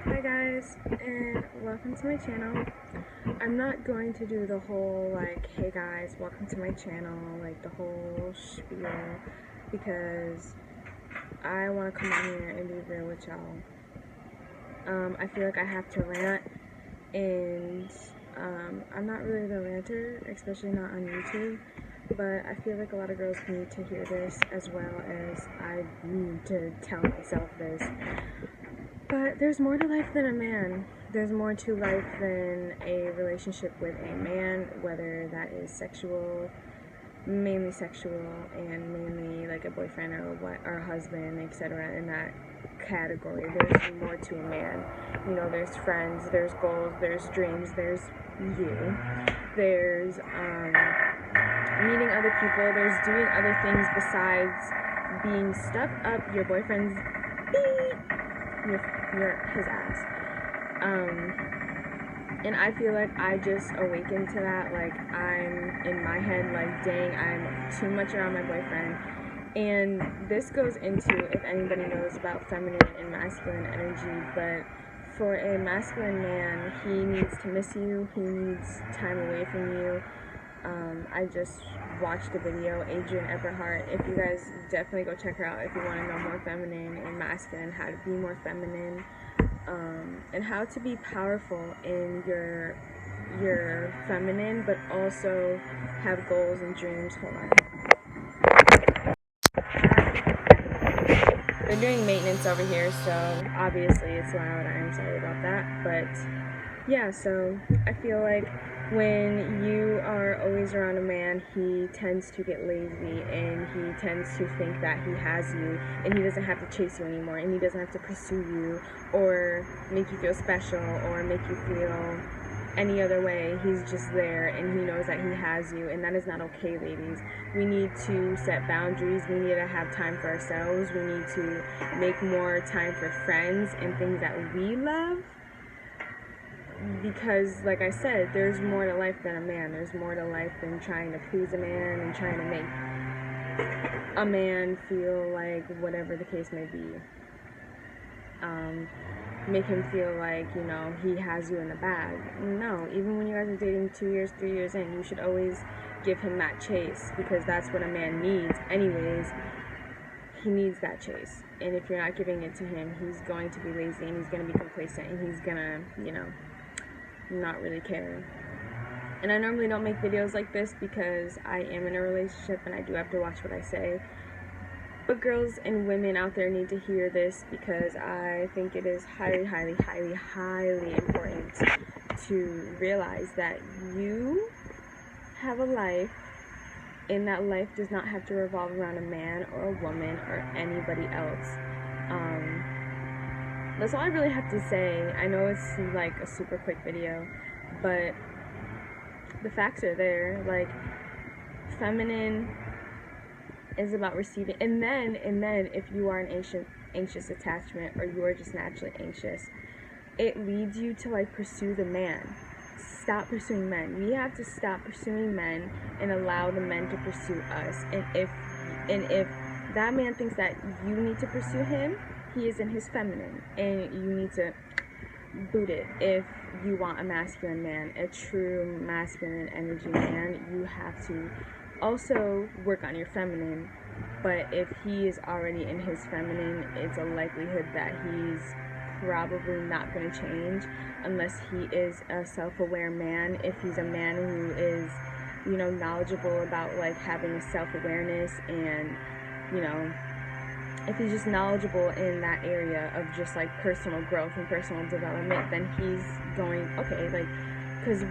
Hi guys, and welcome to my channel. I'm not going to do the whole hey guys, welcome to my channel, the whole spiel, because I want to come on here and be real with y'all. I feel like I have to rant, and I'm not really the ranter, especially not on YouTube, but I feel like a lot of girls need to hear this as well as I need to tell myself this. But there's more to life than a man. There's more to life than a relationship with a man, whether that is sexual, mainly sexual, and mainly like a boyfriend or a husband, etc. In that category, there's more to a man. You know, there's friends, there's goals, there's dreams, there's you, there's meeting other people, there's doing other things besides being stuck up your boyfriend's his ass. And I feel like I just awakened to that. Like, I'm in my head, like, dang, I'm too much around my boyfriend. And this goes into, if anybody knows about feminine and masculine energy, but for a masculine man, he needs to miss you, he needs time away from you. I just watched a video, Adrian Eberhardt. If you guys definitely go check her out if you want to know more feminine and masculine, how to be more feminine, and how to be powerful in your feminine, but also have goals and dreams. Hold on. They're doing maintenance over here, so obviously it's loud. I am sorry about that, but yeah, so I feel like when you are always around a man, he tends to get lazy, and he tends to think that he has you, and he doesn't have to chase you anymore, and he doesn't have to pursue you, or make you feel special, or make you feel any other way. He's just there, and he knows that he has you, and that is not okay, ladies. We need to set boundaries. We need to have time for ourselves. We need to make more time for friends and things that we love. Because, like I said, there's more to life than a man. There's more to life than trying to please a man and trying to make a man feel like whatever the case may be. Make him feel like, you know, he has you in the bag. No, even when you guys are dating 2 years, 3 years in, you should always give him that chase, because that's what a man needs anyways. He needs that chase. And if you're not giving it to him, he's going to be lazy, and he's going to be complacent, and he's going to, you know, not really care. And I normally don't make videos like this because I am in a relationship and I do have to watch what I say, but girls and women out there need to hear this, because I think it is highly, highly, highly, highly important to realize that you have a life, and that life does not have to revolve around a man or a woman or anybody else. That's all I really have to say. I know it's like a super quick video, but the facts are there. Like, feminine is about receiving, and then if you are an anxious attachment, or you are just naturally anxious, it leads you to like pursue the man. Stop pursuing men. We have to stop pursuing men and allow the men to pursue us. And if that man thinks that you need to pursue him, he is in his feminine, and you need to boot it. If you want a masculine man, a true masculine energy man, you have to also work on your feminine. But if he is already in his feminine, it's a likelihood that he's probably not going to change unless he is a self-aware man. If he's a man who is, you know, knowledgeable about like having a self-awareness, and, you know, if he's just knowledgeable in that area of just like personal growth and personal development, then he's going, okay, like, because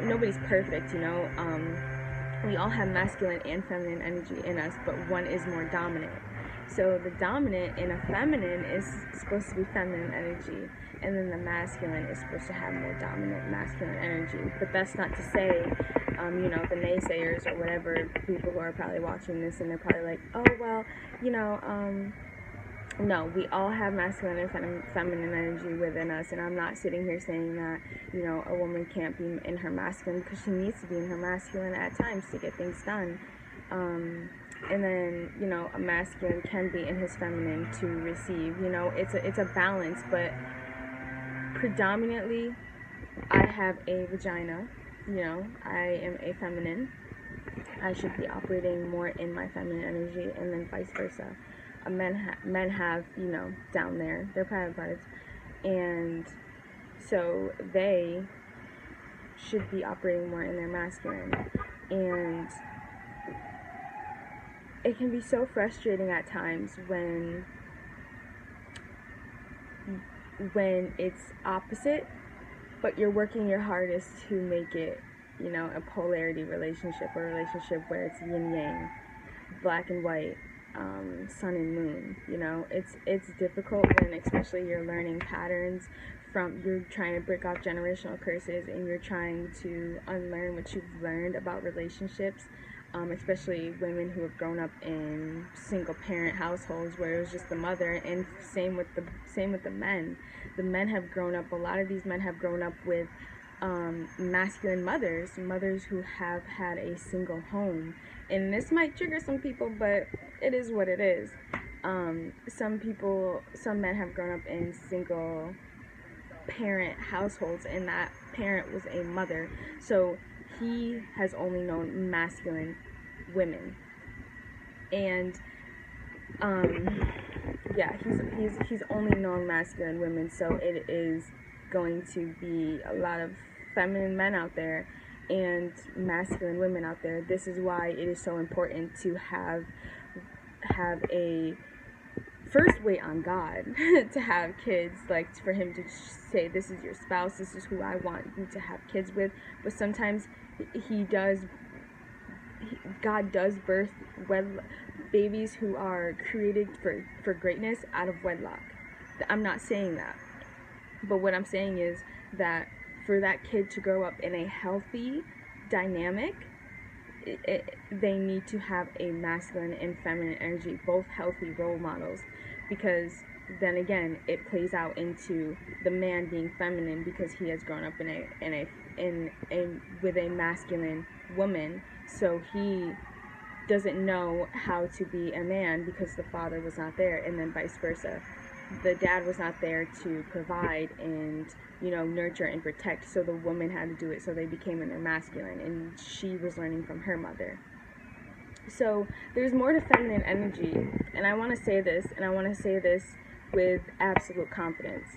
nobody's perfect, you know. We all have masculine and feminine energy in us, but one is more dominant. So the dominant in a feminine is supposed to be feminine energy, and then the masculine is supposed to have more dominant masculine energy. But that's not to say, you know, the naysayers or whatever, people who are probably watching this and they're probably like, oh, well, you know, no, we all have masculine and feminine energy within us, and I'm not sitting here saying that, you know, a woman can't be in her masculine, because she needs to be in her masculine at times to get things done. And then, you know, a masculine can be in his feminine to receive. You know, it's a balance, but predominantly, I have a vagina, I am a feminine. I should be operating more in my feminine energy, and then vice versa. Men have, down there, their private parts, and so they should be operating more in their masculine. And it can be so frustrating at times when it's opposite, but you're working your hardest to make it, a polarity relationship, a relationship where it's yin yang, black and white, sun and moon. It's difficult when, especially, you're learning patterns you're trying to break off generational curses, and you're trying to unlearn what you've learned about relationships, especially women who have grown up in single parent households where it was just the mother. And same with the men. A lot of these men have grown up with masculine mothers who have had a single home. And this might trigger some people, but it is what it is. Some men have grown up in single parent households, and that parent was a mother, so he has only known masculine women. And he's only known masculine women, so it is going to be a lot of feminine men out there and masculine women out there. This is why it is so important to have a first wait on God to have kids, like for him to say, this is your spouse, this is who I want you to have kids with. But sometimes God does birth babies who are created for greatness out of wedlock. I'm not saying that, but what I'm saying is that for that kid to grow up in a healthy dynamic, they need to have a masculine and feminine energy, both healthy role models, because then again it plays out into the man being feminine because he has grown up with a masculine woman, so he doesn't know how to be a man because the father was not there, and then vice versa. The dad was not there to provide and nurture and protect, so the woman had to do it, so they became in their masculine, and she was learning from her mother. So there's more to feminine energy, and I want to say this with absolute confidence.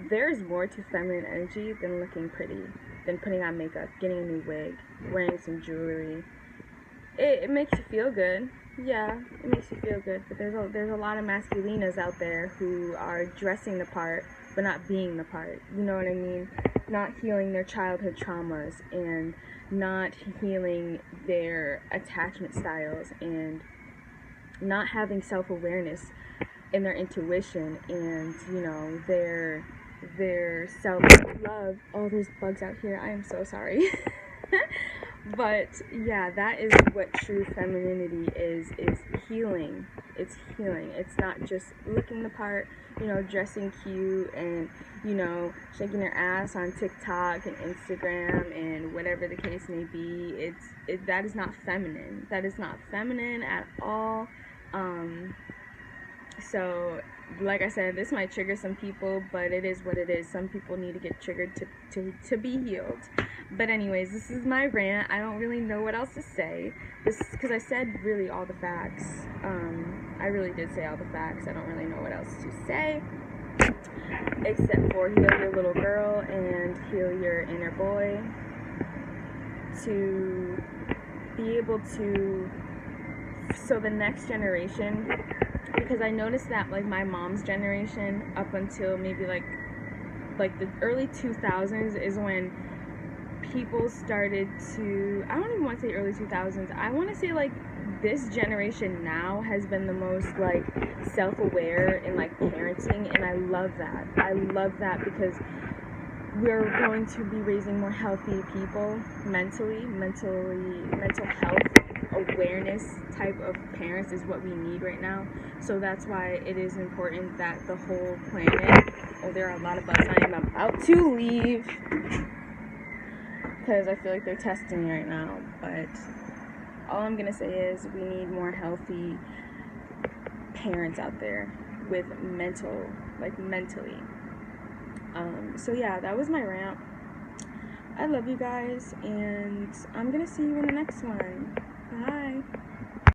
There's more to feminine energy than looking pretty, than putting on makeup, getting a new wig, wearing some jewelry. It makes you feel good. Yeah, it makes you feel good, but there's a lot of masculinas out there who are dressing the part but not being the part. You know what I mean? Not healing their childhood traumas, and not healing their attachment styles, and not having self-awareness in their intuition, and their self-love. Oh, there's bugs out here. I am so sorry. But yeah, that is what true femininity is healing. It's healing. It's not just looking the part, dressing cute and, shaking your ass on TikTok and Instagram and whatever the case may be. That is not feminine. That is not feminine at all. So, like I said, this might trigger some people, but it is what it is. Some people need to get triggered to be healed. But anyways, this is my rant. I don't really know what else to say. This is because I said really all the facts. I really did say all the facts. I don't really know what else to say, except for heal your little girl and heal your inner boy, to be able to, so the next generation, because I noticed that like my mom's generation up until maybe like the early 2000s is when people started to, I don't even want to say early 2000s, I want to say like this generation now has been the most like self-aware in like parenting, and I love that because we're going to be raising more healthy people mental health awareness type of parents is what we need right now. So that's why it is important that the whole planet, there are a lot of bugs. I am about to leave because I feel like they're testing me right now, but all I'm gonna say is we need more healthy parents out there with mentally. So yeah, that was my rant. I love you guys, and I'm gonna see you in the next one. Bye.